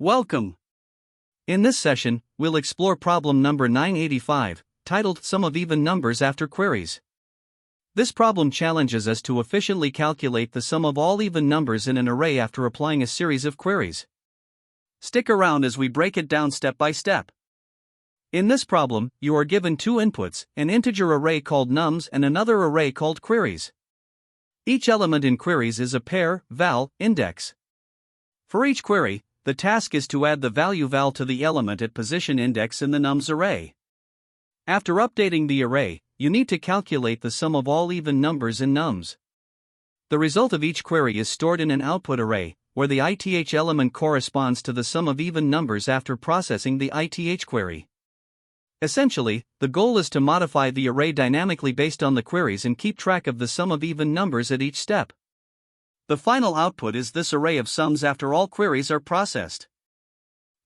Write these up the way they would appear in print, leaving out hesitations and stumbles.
Welcome! In this session, we'll explore problem number 985, titled Sum of Even Numbers After Queries. This problem challenges us to efficiently calculate the sum of all even numbers in an array after applying a series of queries. Stick around as we break it down step by step. In this problem, you are given two inputs, an integer array called nums and another array called queries. Each element in queries is a pair, val, index. For each query, the task is to add the value val to the element at position index in the nums array. After updating the array, you need to calculate the sum of all even numbers in nums. The result of each query is stored in an output array, where the ith element corresponds to the sum of even numbers after processing the ith query. Essentially, the goal is to modify the array dynamically based on the queries and keep track of the sum of even numbers at each step. The final output is this array of sums after all queries are processed.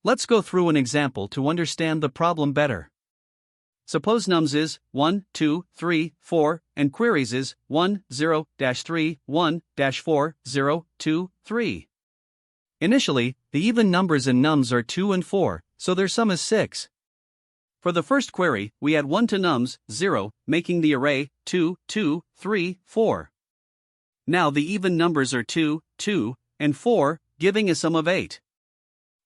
Let's go through an example to understand the problem better. Suppose nums is 1, 2, 3, 4, and queries is 1, 0, 3, 1, 4, 0, 2, 3. Initially, the even numbers in nums are 2 and 4, so their sum is 6. For the first query, we add 1 to nums, 0, making the array 2, 2, 3, 4. Now the even numbers are 2, 2, and 4, giving a sum of 8.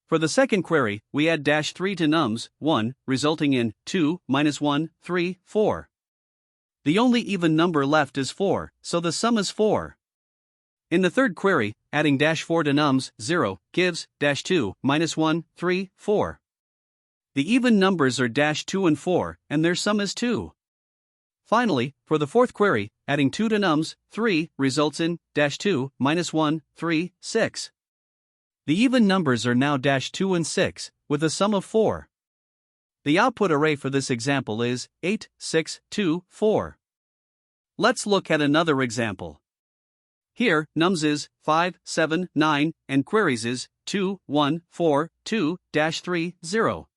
For the second query, we add -3 to nums, 1, resulting in 2, minus 1, 3, 4. The only even number left is 4, so the sum is 4. In the third query, adding -4 to nums, 0, gives -2, minus 1, 3, 4. The even numbers are -2 and 4, and their sum is 2. Finally, for the fourth query, adding 2 to nums, 3, results in -2, minus 1, 3, 6. The even numbers are now -2 and 6, with a sum of 4. The output array for this example is 8, 6, 2, 4. Let's look at another example. Here, nums is 5, 7, 9, and queries is 2, 1, 4, 2, -3, 0.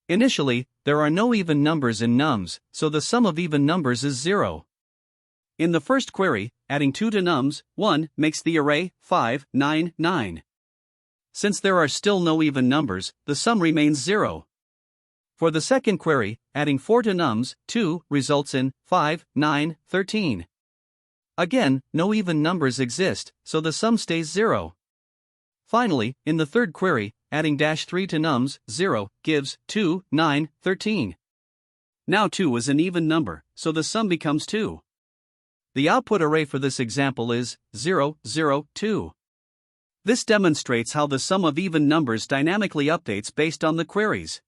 Initially, there are no even numbers in nums, so the sum of even numbers is 0. In the first query, adding 2 to nums, 1, makes the array 5, 9, 9. Since there are still no even numbers, the sum remains 0. For the second query, adding 4 to nums, 2, results in 5, 9, 13. Again, no even numbers exist, so the sum stays 0. Finally, in the third query, adding -3 to nums, 0, gives 2, 9, 13. Now 2 is an even number, so the sum becomes 2. The output array for this example is 0, 0, 2. This demonstrates how the sum of even numbers dynamically updates based on the queries.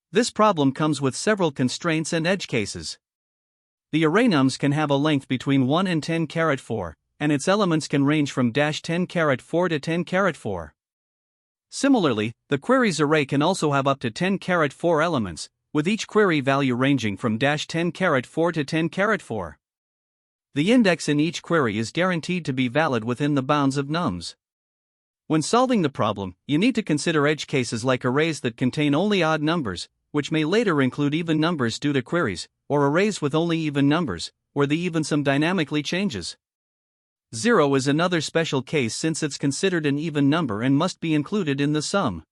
This problem comes with several constraints and edge cases. The array nums can have a length between 1 and 10⁻4, and its elements can range from -10⁻4 to 10⁻4. Similarly, the queries array can also have up to 10⁻4 elements, with each query value ranging from -10⁻4 to 10⁻4. The index in each query is guaranteed to be valid within the bounds of nums. When solving the problem, you need to consider edge cases like arrays that contain only odd numbers, which may later include even numbers due to queries, or arrays with only even numbers, where the even sum dynamically changes. 0 is another special case since it's considered an even number and must be included in the sum.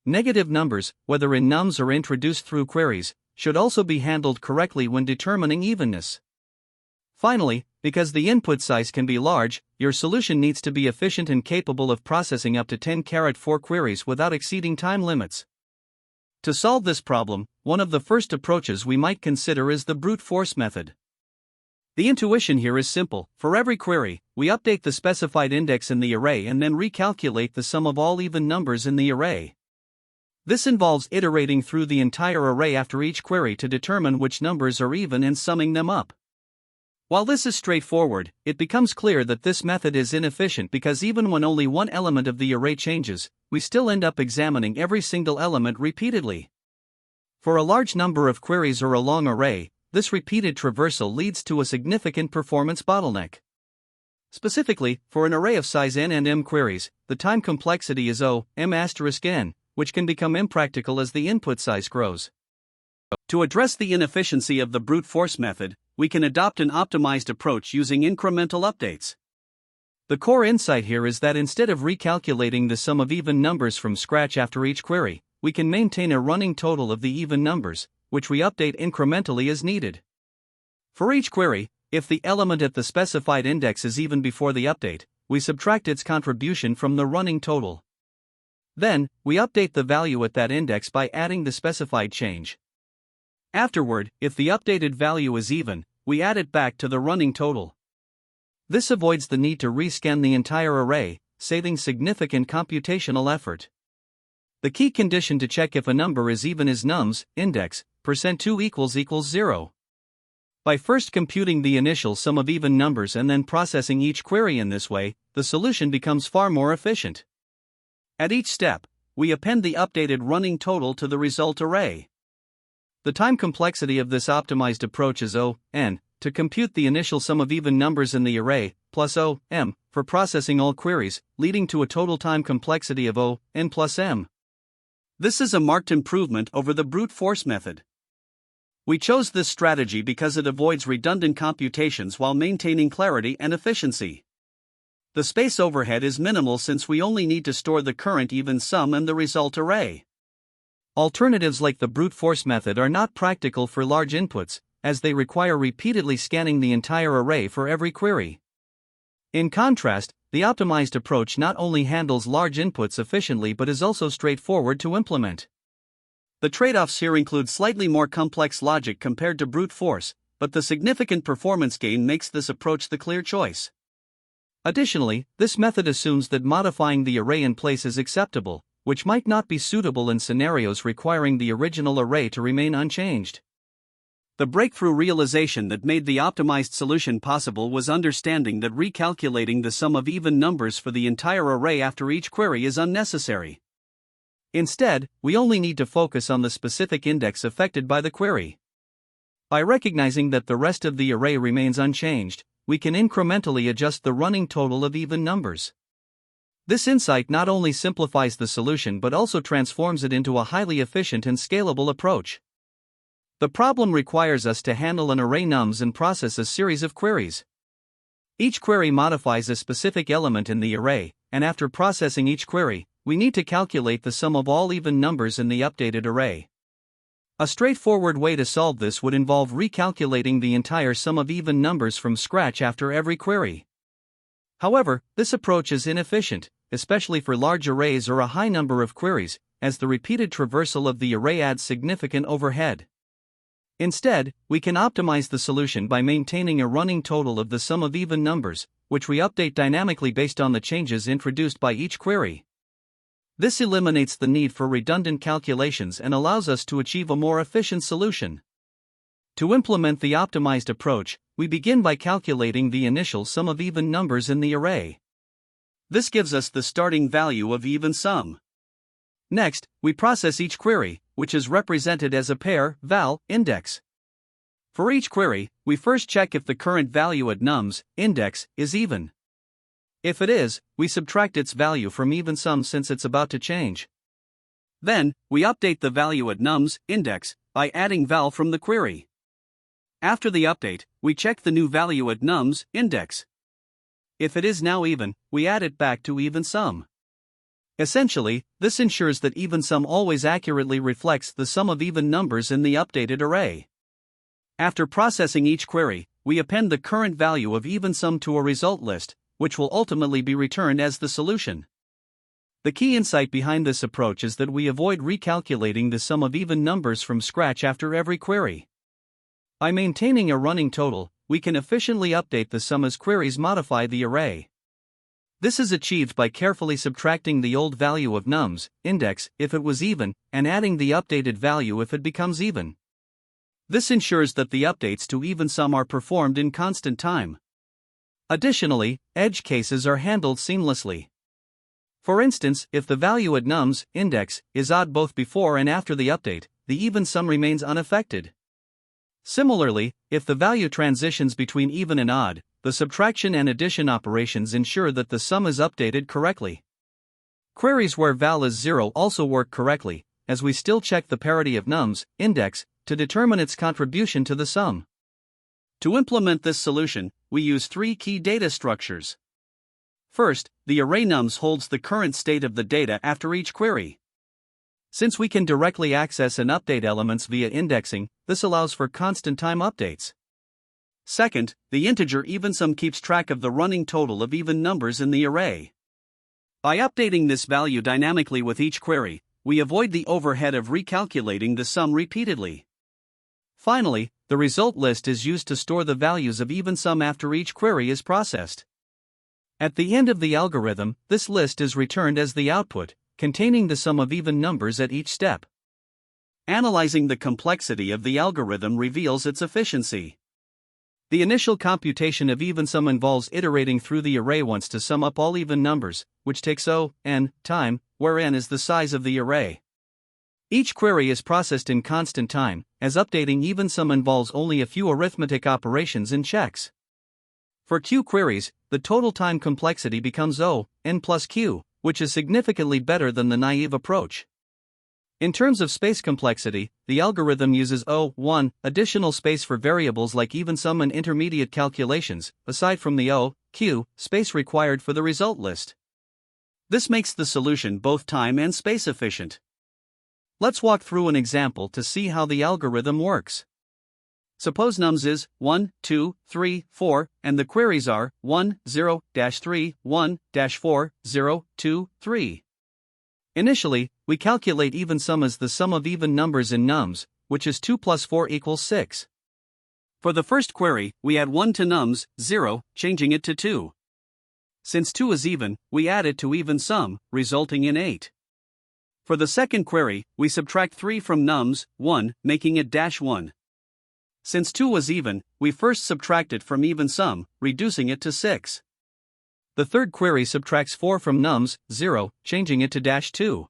Negative numbers, whether in nums or introduced through queries, should also be handled correctly when determining evenness. Finally, because the input size can be large, your solution needs to be efficient and capable of processing up to 10⁻4 queries without exceeding time limits. To solve this problem, one of the first approaches we might consider is the brute force method. The intuition here is simple. For every query, we update the specified index in the array and then recalculate the sum of all even numbers in the array. This involves iterating through the entire array after each query to determine which numbers are even and summing them up. While this is straightforward, it becomes clear that this method is inefficient because even when only one element of the array changes, we still end up examining every single element repeatedly. For a large number of queries or a long array, this repeated traversal leads to a significant performance bottleneck. Specifically, for an array of size n and m queries, the time complexity is O(m*n), which can become impractical as the input size grows. To address the inefficiency of the brute force method, we can adopt an optimized approach using incremental updates. The core insight here is that instead of recalculating the sum of even numbers from scratch after each query, we can maintain a running total of the even numbers, which we update incrementally as needed. For each query, if the element at the specified index is even before the update, we subtract its contribution from the running total. Then, we update the value at that index by adding the specified change. Afterward, if the updated value is even, we add it back to the running total. This avoids the need to rescan the entire array, saving significant computational effort. The key condition to check if a number is even is nums index %2 equals 0. By first computing the initial sum of even numbers and then processing each query in this way, the solution becomes far more efficient. At each step, we append the updated running total to the result array. The time complexity of this optimized approach is O(n) to compute the initial sum of even numbers in the array, plus O(m) for processing all queries, leading to a total time complexity of O(n plus m). This is a marked improvement over the brute force method. We chose this strategy because it avoids redundant computations while maintaining clarity and efficiency. The space overhead is minimal since we only need to store the current even sum and the result array. Alternatives like the brute force method are not practical for large inputs, as they require repeatedly scanning the entire array for every query. In contrast, the optimized approach not only handles large inputs efficiently but is also straightforward to implement. The trade-offs here include slightly more complex logic compared to brute force, but the significant performance gain makes this approach the clear choice. Additionally, this method assumes that modifying the array in place is acceptable, which might not be suitable in scenarios requiring the original array to remain unchanged. The breakthrough realization that made the optimized solution possible was understanding that recalculating the sum of even numbers for the entire array after each query is unnecessary. Instead, we only need to focus on the specific index affected by the query. By recognizing that the rest of the array remains unchanged, we can incrementally adjust the running total of even numbers. This insight not only simplifies the solution but also transforms it into a highly efficient and scalable approach. The problem requires us to handle an array nums and process a series of queries. Each query modifies a specific element in the array, and after processing each query, we need to calculate the sum of all even numbers in the updated array. A straightforward way to solve this would involve recalculating the entire sum of even numbers from scratch after every query. However, this approach is inefficient, especially for large arrays or a high number of queries, as the repeated traversal of the array adds significant overhead. Instead, we can optimize the solution by maintaining a running total of the sum of even numbers, which we update dynamically based on the changes introduced by each query. This eliminates the need for redundant calculations and allows us to achieve a more efficient solution. To implement the optimized approach, we begin by calculating the initial sum of even numbers in the array. This gives us the starting value of even sum. Next, we process each query, which is represented as a pair val index. For each query, we first check if the current value at nums index is even. If it is, we subtract its value from even sum since it's about to change. Then, we update the value at nums index by adding val from the query. After the update, we check the new value at nums index. If it is now even, we add it back to even sum. Essentially, this ensures that even sum always accurately reflects the sum of even numbers in the updated array. After processing each query, we append the current value of even sum to a result list, which will ultimately be returned as the solution. The key insight behind this approach is that we avoid recalculating the sum of even numbers from scratch after every query. By maintaining a running total, we can efficiently update the sum as queries modify the array. This is achieved by carefully subtracting the old value of nums index if it was even, and adding the updated value if it becomes even. This ensures that the updates to even sum are performed in constant time. Additionally, edge cases are handled seamlessly. For instance, if the value at nums index is odd both before and after the update, the even sum remains unaffected. Similarly, if the value transitions between even and odd, the subtraction and addition operations ensure that the sum is updated correctly. Queries where val is 0 also work correctly, as we still check the parity of nums index to determine its contribution to the sum. To implement this solution, we use three key data structures. First, the array nums holds the current state of the data after each query. Since we can directly access and update elements via indexing, this allows for constant time updates. Second, the integer evensum keeps track of the running total of even numbers in the array. By updating this value dynamically with each query, we avoid the overhead of recalculating the sum repeatedly. Finally, the result list is used to store the values of evensum after each query is processed. At the end of the algorithm, this list is returned as the output, containing the sum of even numbers at each step. Analyzing the complexity of the algorithm reveals its efficiency. The initial computation of evensum involves iterating through the array once to sum up all even numbers, which takes n time, where n is the size of the array. Each query is processed in constant time, as updating evensum involves only a few arithmetic operations and checks. For q queries, the total time complexity becomes n plus q, which is significantly better than the naive approach. In terms of space complexity, the algorithm uses additional space for variables like evensum and intermediate calculations, aside from the q space required for the result list. This makes the solution both time and space efficient. Let's walk through an example to see how the algorithm works. Suppose nums is 1, 2, 3, 4, and the queries are 1, 0, 3, 1, 4, 0, 2, 3. Initially, we calculate evensum as the sum of even numbers in nums, which is 2 plus 4 equals 6. For the first query, we add 1 to nums, 0, changing it to 2. Since 2 is even, we add it to evensum, resulting in 8. For the second query, we subtract 3 from nums, 1, making it -1. Since 2 was even, we first subtract it from evensum, reducing it to 6. The third query subtracts 4 from nums, 0, changing it to -2.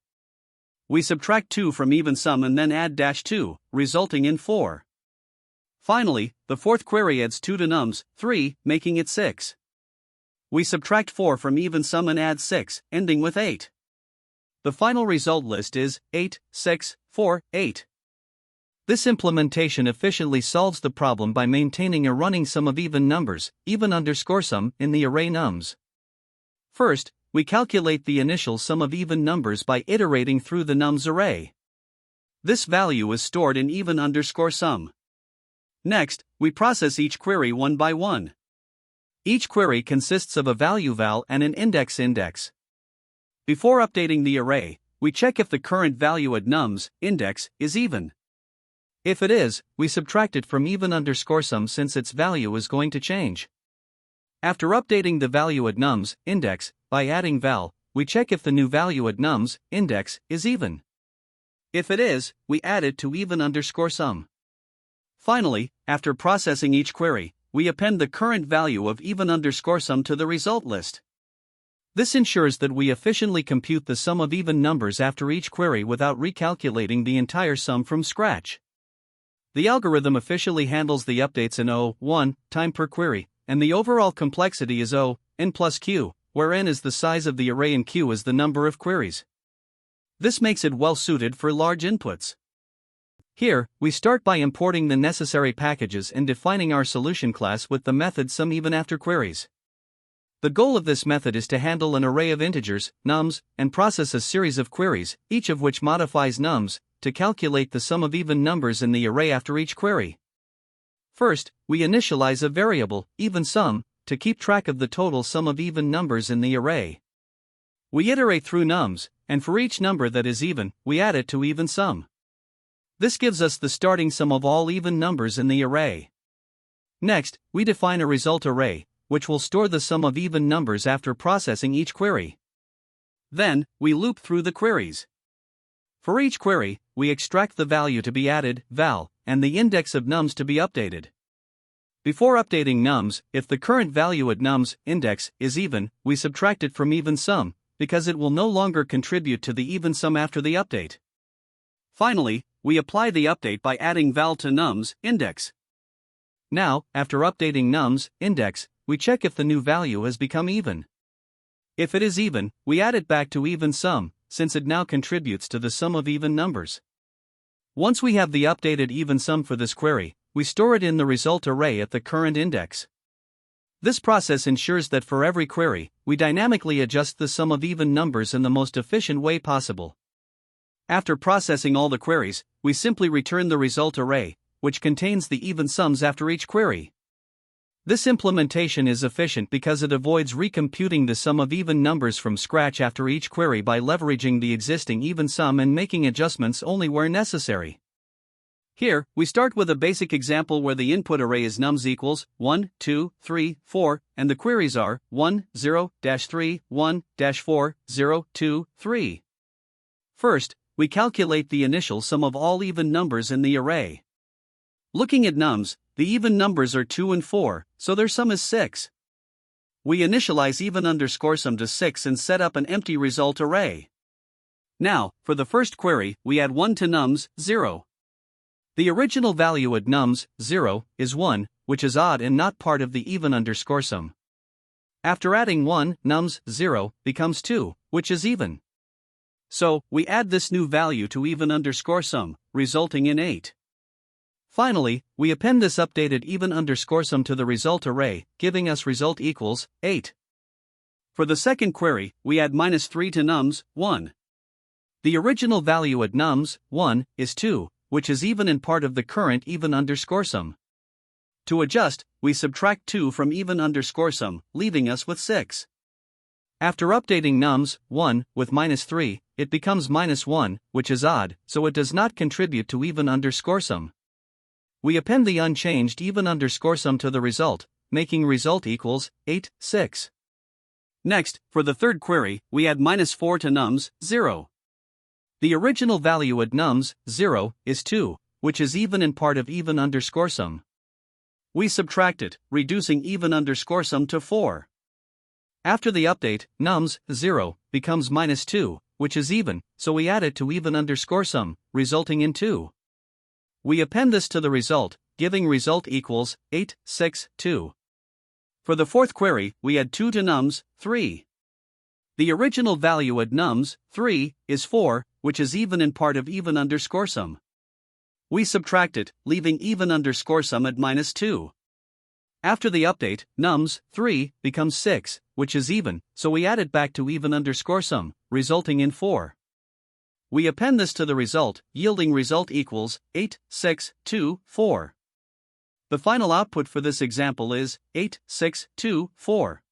We subtract 2 from evensum and then add -2, resulting in 4. Finally, the fourth query adds 2 to nums, 3, making it 6. We subtract 4 from evensum and add 6, ending with 8. The final result list is 8, 6, 4, 8. This implementation efficiently solves the problem by maintaining a running sum of even numbers, even_sum, in the array nums. First, we calculate the initial sum of even numbers by iterating through the nums array. This value is stored in even_sum. Next, we process each query one by one. Each query consists of a value val and an index. Before updating the array, we check if the current value at nums index is even. If it is, we subtract it from even_sum since its value is going to change. After updating the value at nums index by adding val, we check if the new value at nums index is even. If it is, we add it to even_sum. Finally, after processing each query, we append the current value of even_sum to the result list. This ensures that we efficiently compute the sum of even numbers after each query without recalculating the entire sum from scratch. The algorithm efficiently handles the updates in time per query, and the overall complexity is n plus q, where n is the size of the array and q is the number of queries. This makes it well suited for large inputs. Here, we start by importing the necessary packages and defining our solution class with the method SumEvenAfterQueries. The goal of this method is to handle an array of integers, nums, and process a series of queries, each of which modifies nums, to calculate the sum of even numbers in the array after each query. First, we initialize a variable, evensum, to keep track of the total sum of even numbers in the array. We iterate through nums, and for each number that is even, we add it to evensum. This gives us the starting sum of all even numbers in the array. Next, we define a result array, which will store the sum of even numbers after processing each query. Then, we loop through the queries. For each query, we extract the value to be added, val, and the index of nums to be updated. Before updating nums, if the current value at nums index is even, we subtract it from evensum, because it will no longer contribute to the evensum after the update. Finally, we apply the update by adding val to nums index. Now, after updating nums index, we check if the new value has become even. If it is even, we add it back to evensum, since it now contributes to the sum of even numbers. Once we have the updated evensum for this query, we store it in the result array at the current index. This process ensures that for every query, we dynamically adjust the sum of even numbers in the most efficient way possible. After processing all the queries, we simply return the result array, which contains the even sums after each query. This implementation is efficient because it avoids recomputing the sum of even numbers from scratch after each query by leveraging the existing even sum and making adjustments only where necessary. Here, we start with a basic example where the input array is nums equals 1, 2, 3, 4, and the queries are 1, 0, 3, 1, 4, 0, 2, 3. First, we calculate the initial sum of all even numbers in the array. Looking at nums, the even numbers are 2 and 4, so their sum is 6. We initialize even underscore sum to 6 and set up an empty result array. Now, for the first query, we add 1 to nums, 0. The original value at nums, 0, is 1, which is odd and not part of the even underscore sum. After adding 1, nums, 0, becomes 2, which is even. So, we add this new value to even underscore sum, resulting in 8. Finally, we append this updated even underscore sum to the result array, giving us result equals 8. For the second query, we add -3 to nums, 1. The original value at nums, 1, is 2, which is even and part of the current even underscore sum. To adjust, we subtract 2 from even underscore sum, leaving us with 6. After updating nums, 1, with -3, it becomes -1, which is odd, so it does not contribute to even underscore sum. We append the unchanged even underscore sum to the result, making result equals 8, 6. Next, for the third query, we add -4 to nums, 0. The original value at nums, 0, is 2, which is even and part of even underscore sum. We subtract it, reducing even underscore sum to 4. After the update, nums, 0, becomes -2, which is even, so we add it to even underscore sum, resulting in 2. We append this to the result, giving result equals 8, 6, 2. For the fourth query, we add 2 to nums, 3. The original value at nums, 3, is 4, which is even and part of even underscore sum. We subtract it, leaving even underscore sum at -2. After the update, nums, 3, becomes 6, which is even, so we add it back to even underscore sum, resulting in 4. We append this to the result, yielding result equals 8, 6, 2, 4. The final output for this example is 8, 6, 2, 4.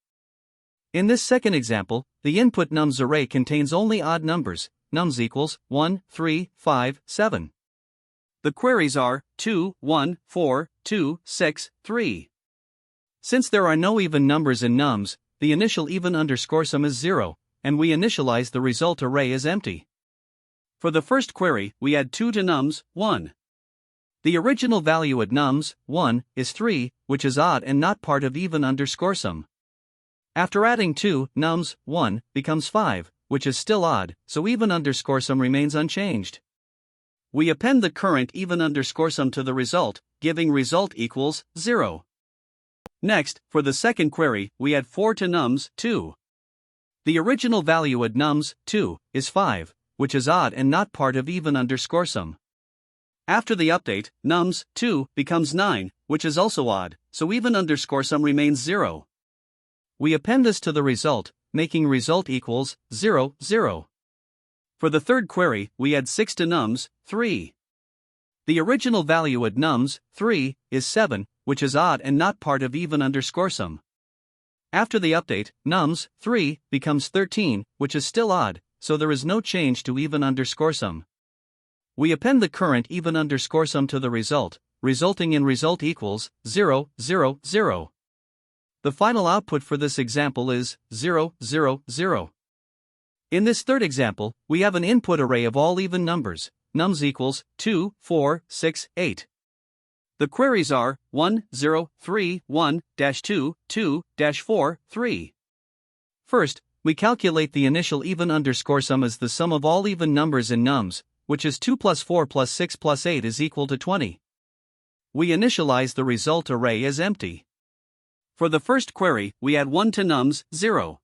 In this second example, the input nums array contains only odd numbers, nums equals 1, 3, 5, 7. The queries are 2, 1, 4, 2, 6, 3. Since there are no even numbers in nums, the initial even underscore sum is 0, and we initialize the result array as empty. For the first query, we add 2 to nums, 1. The original value at nums, 1, is 3, which is odd and not part of even underscore sum. After adding 2, nums, 1, becomes 5, which is still odd, so even underscore sum remains unchanged. We append the current even underscore sum to the result, giving result equals 0. Next, for the second query, we add 4 to nums, 2. The original value at nums, 2, is 5, which is odd and not part of even underscore sum. After the update, nums, 2, becomes 9, which is also odd, so even underscore sum remains 0. We append this to the result, making result equals 0, 0. For the third query, we add 6 to nums, 3. The original value at nums, 3, is 7, which is odd and not part of even underscore sum. After the update, nums, 3, becomes 13, which is still odd, so there is no change to even underscore sum. We append the current even underscore sum to the result, resulting in result equals 0, 0, 0. The final output for this example is 0, 0, 0. In this third example, we have an input array of all even numbers, nums equals 2, 4, 6, 8. The queries are 1, 0, 3, 1, 2, 2, 4, 3. First, we calculate the initial even underscore sum as the sum of all even numbers in nums, which is 2 plus 4 plus 6 plus 8 is equal to 20. We initialize the result array as empty. For the first query, we add 1 to nums, 0.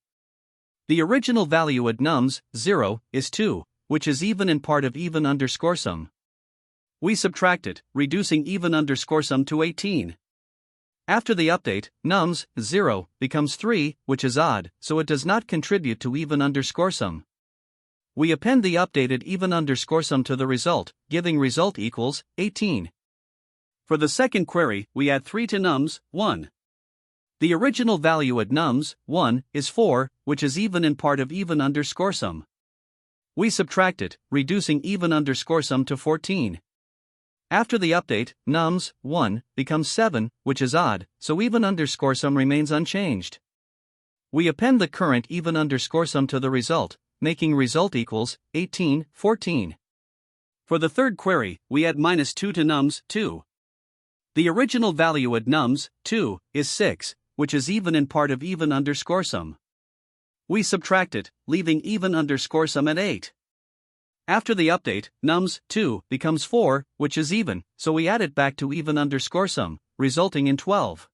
The original value at nums, 0, is 2, which is even and part of even underscore sum. We subtract it, reducing even underscore sum to 18. After the update, nums 0 becomes 3, which is odd, so it does not contribute to even underscore sum. We append the updated even underscore sum to the result, giving result equals 18. For the second query, we add 3 to nums 1. The original value at nums 1 is 4, which is even in part of even underscore sum. We subtract it, reducing even underscore sum to 14. After the update, nums 1 becomes 7, which is odd, so even underscore sum remains unchanged. We append the current even underscore sum to the result, making result equals 18, 14. For the third query, we add -2 to nums 2. The original value at nums 2 is 6, which is even in part of even underscore sum. We subtract it, leaving even underscore sum at 8. After the update, nums 2 becomes 4, which is even, so we add it back to even underscore sum, resulting in 12.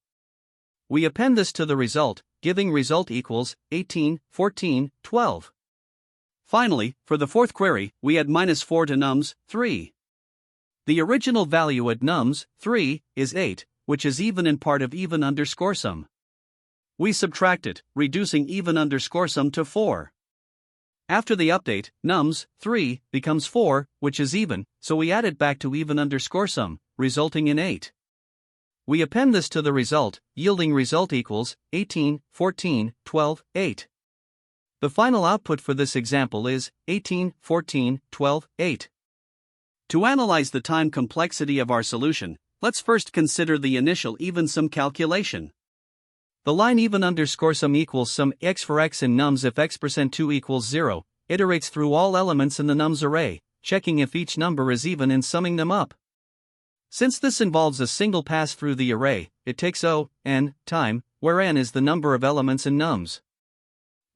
We append this to the result, giving result equals 18, 14, 12. Finally, for the fourth query, we add -4 to nums 3. The original value at nums 3 is 8, which is even in part of even underscore sum. We subtract it, reducing even underscore sum to 4. After the update, nums 3 becomes 4, which is even, so we add it back to even underscore sum, resulting in 8. We append this to the result, yielding result equals 18, 14, 12, 8. The final output for this example is 18, 14, 12, 8. To analyze the time complexity of our solution, let's first consider the initial even sum calculation. The line even underscore sum equals sum x for x in nums if x%2 equals 0, iterates through all elements in the nums array, checking if each number is even and summing them up. Since this involves a single pass through the array, it takes n time, where n is the number of elements in nums.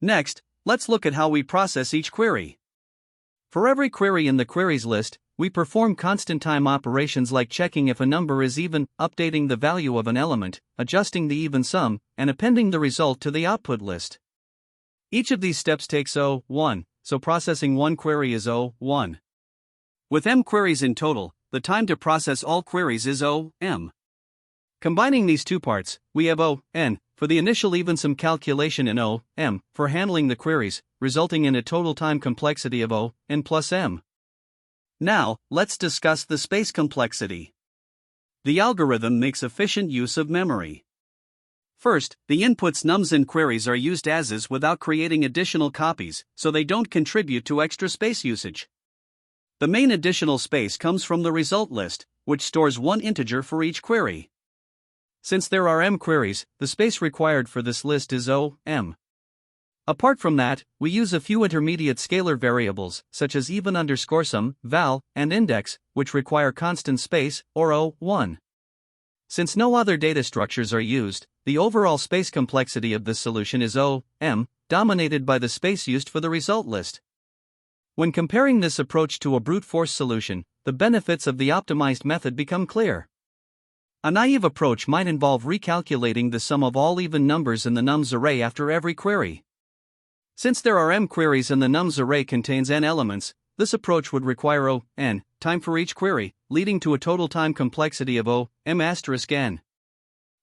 Next, let's look at how we process each query. For every query in the queries list, we perform constant time operations like checking if a number is even, updating the value of an element, adjusting the even sum, and appending the result to the output list. Each of these steps takes O1, so processing one query is O1. With m queries in total, the time to process all queries is O(m). Combining these two parts, we have O(n) for the initial even sum calculation and O(m) for handling the queries, resulting in a total time complexity of O(n plus m). Now, let's discuss the space complexity. The algorithm makes efficient use of memory. First, the inputs nums and queries are used as is without creating additional copies, so they don't contribute to extra space usage. The main additional space comes from the result list, which stores one integer for each query. Since there are m queries, the space required for this list is O(m). Apart from that, we use a few intermediate scalar variables, such as even underscore sum, val, and index, which require constant space, or O(1). Since no other data structures are used, the overall space complexity of this solution is O(m), dominated by the space used for the result list. When comparing this approach to a brute force solution, the benefits of the optimized method become clear. A naive approach might involve recalculating the sum of all even numbers in the nums array after every query. Since there are m queries and the nums array contains n elements, this approach would require O(n) time for each query, leading to a total time complexity of O(m*n).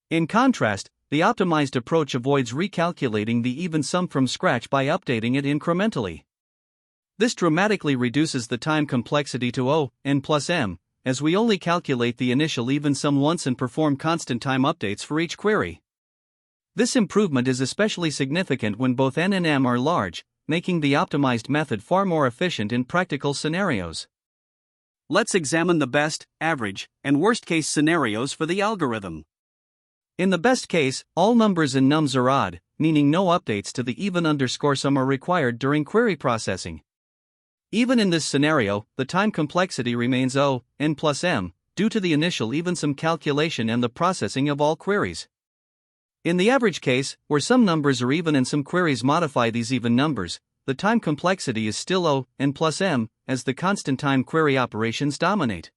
In contrast, the optimized approach avoids recalculating the even sum from scratch by updating it incrementally. This dramatically reduces the time complexity to O(n plus m), as we only calculate the initial even sum once and perform constant time updates for each query. This improvement is especially significant when both n and m are large, making the optimized method far more efficient in practical scenarios. Let's examine the best, average, and worst-case scenarios for the algorithm. In the best case, all numbers in nums are odd, meaning no updates to the even underscore sum are required during query processing. Even in this scenario, the time complexity remains O(n plus m), due to the initial even sum calculation and the processing of all queries. In the average case, where some numbers are even and some queries modify these even numbers, the time complexity is still O(n plus m), as the constant time query operations dominate.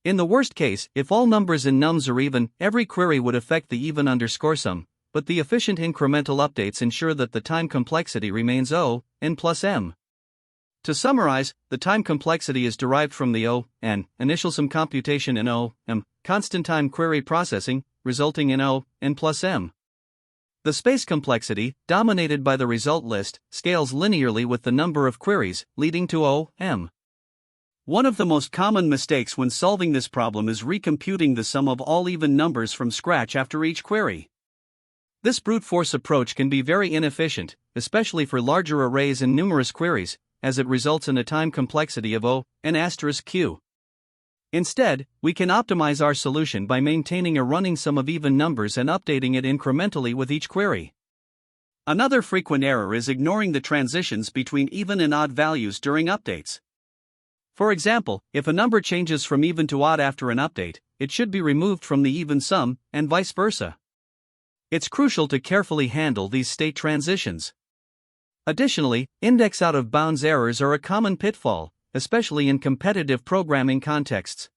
In the worst case, if all numbers in nums are even, every query would affect the even underscore sum, but the efficient incremental updates ensure that the time complexity remains O(n plus m). To summarize, the time complexity is derived from the O(n) initial sum computation in O(m) constant time query processing, resulting in O(n plus m). The space complexity, dominated by the result list, scales linearly with the number of queries, leading to O(m). One of the most common mistakes when solving this problem is recomputing the sum of all even numbers from scratch after each query. This brute force approach can be very inefficient, especially for larger arrays and numerous queries, as it results in a time complexity of O(n*q). Instead, we can optimize our solution by maintaining a running sum of even numbers and updating it incrementally with each query. Another frequent error is ignoring the transitions between even and odd values during updates. For example, if a number changes from even to odd after an update, it should be removed from the even sum, and vice versa. It's crucial to carefully handle these state transitions. Additionally, index out-of-bounds errors are a common pitfall, especially in competitive programming contexts.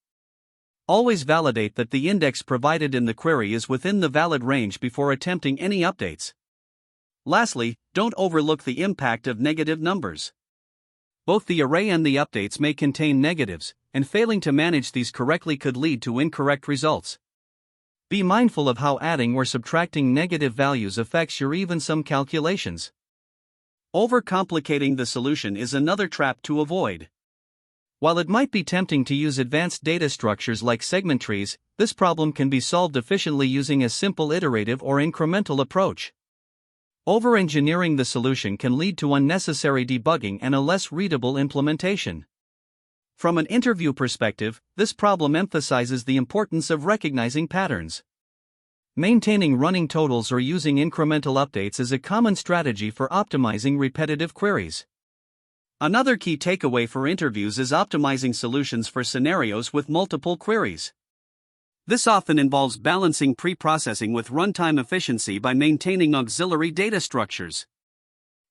Always validate that the index provided in the query is within the valid range before attempting any updates. Lastly, don't overlook the impact of negative numbers. Both the array and the updates may contain negatives, and failing to manage these correctly could lead to incorrect results. Be mindful of how adding or subtracting negative values affects your even sum calculations. Overcomplicating the solution is another trap to avoid. While it might be tempting to use advanced data structures like segment trees, this problem can be solved efficiently using a simple iterative or incremental approach. Over-engineering the solution can lead to unnecessary debugging and a less readable implementation. From an interview perspective, this problem emphasizes the importance of recognizing patterns. Maintaining running totals or using incremental updates is a common strategy for optimizing repetitive queries. Another key takeaway for interviews is optimizing solutions for scenarios with multiple queries. This often involves balancing pre-processing with runtime efficiency by maintaining auxiliary data structures.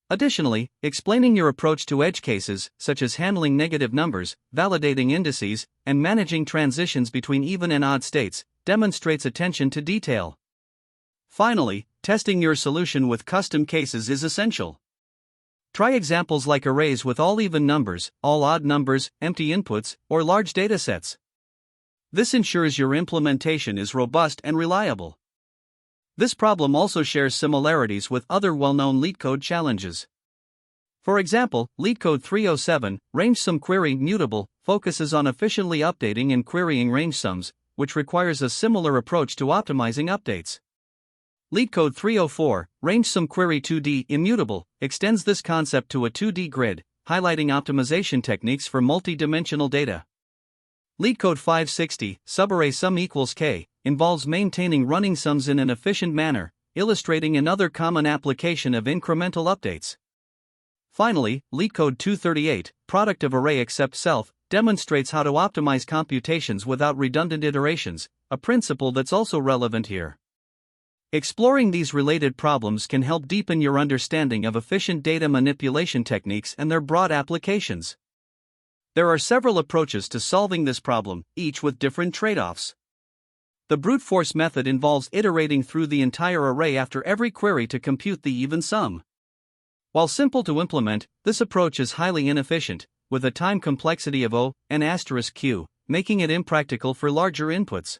Additionally, explaining your approach to edge cases, such as handling negative numbers, validating indices, and managing transitions between even and odd states, demonstrates attention to detail. Finally, testing your solution with custom cases is essential. Try examples like arrays with all even numbers, all odd numbers, empty inputs, or large datasets. This ensures your implementation is robust and reliable. This problem also shares similarities with other well-known LeetCode challenges. For example, LeetCode 307, Range Sum Query Mutable, focuses on efficiently updating and querying range sums, which requires a similar approach to optimizing updates. LeetCode 304, Range Sum Query 2D Immutable, extends this concept to a 2D grid, highlighting optimization techniques for multi-dimensional data. LeetCode 560, Subarray Sum equals k, involves maintaining running sums in an efficient manner, illustrating another common application of incremental updates. Finally, LeetCode 238, Product of Array Except Self, demonstrates how to optimize computations without redundant iterations, a principle that's also relevant here. Exploring these related problems can help deepen your understanding of efficient data manipulation techniques and their broad applications. There are several approaches to solving this problem, each with different trade-offs. The brute force method involves iterating through the entire array after every query to compute the even sum. While simple to implement, this approach is highly inefficient, with a time complexity of O(n*q), making it impractical for larger inputs.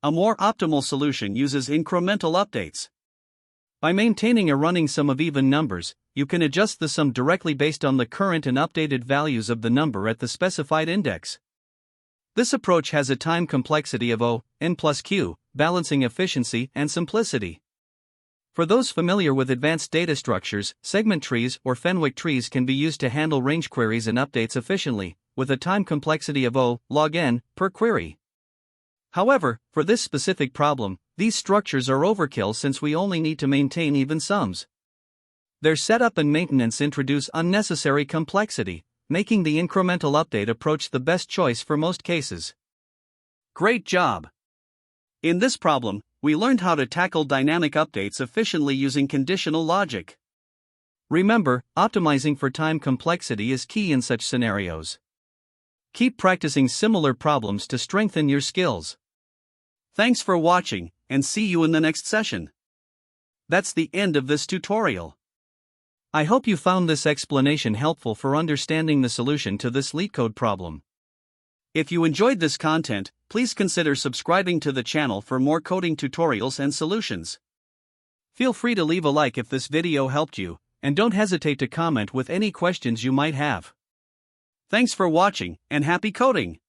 A more optimal solution uses incremental updates. By maintaining a running sum of even numbers, you can adjust the sum directly based on the current and updated values of the number at the specified index. This approach has a time complexity of O(n plus q), balancing efficiency and simplicity. For those familiar with advanced data structures, segment trees or Fenwick trees can be used to handle range queries and updates efficiently, with a time complexity of O log n per query. However, for this specific problem, these structures are overkill since we only need to maintain even sums. Their setup and maintenance introduce unnecessary complexity, making the incremental update approach the best choice for most cases. Great job! In this problem, we learned how to tackle dynamic updates efficiently using conditional logic. Remember, optimizing for time complexity is key in such scenarios. Keep practicing similar problems to strengthen your skills. Thanks for watching, and see you in the next session. That's the end of this tutorial. I hope you found this explanation helpful for understanding the solution to this LeetCode problem. If you enjoyed this content, please consider subscribing to the channel for more coding tutorials and solutions. Feel free to leave a like if this video helped you, and don't hesitate to comment with any questions you might have. Thanks for watching, and happy coding!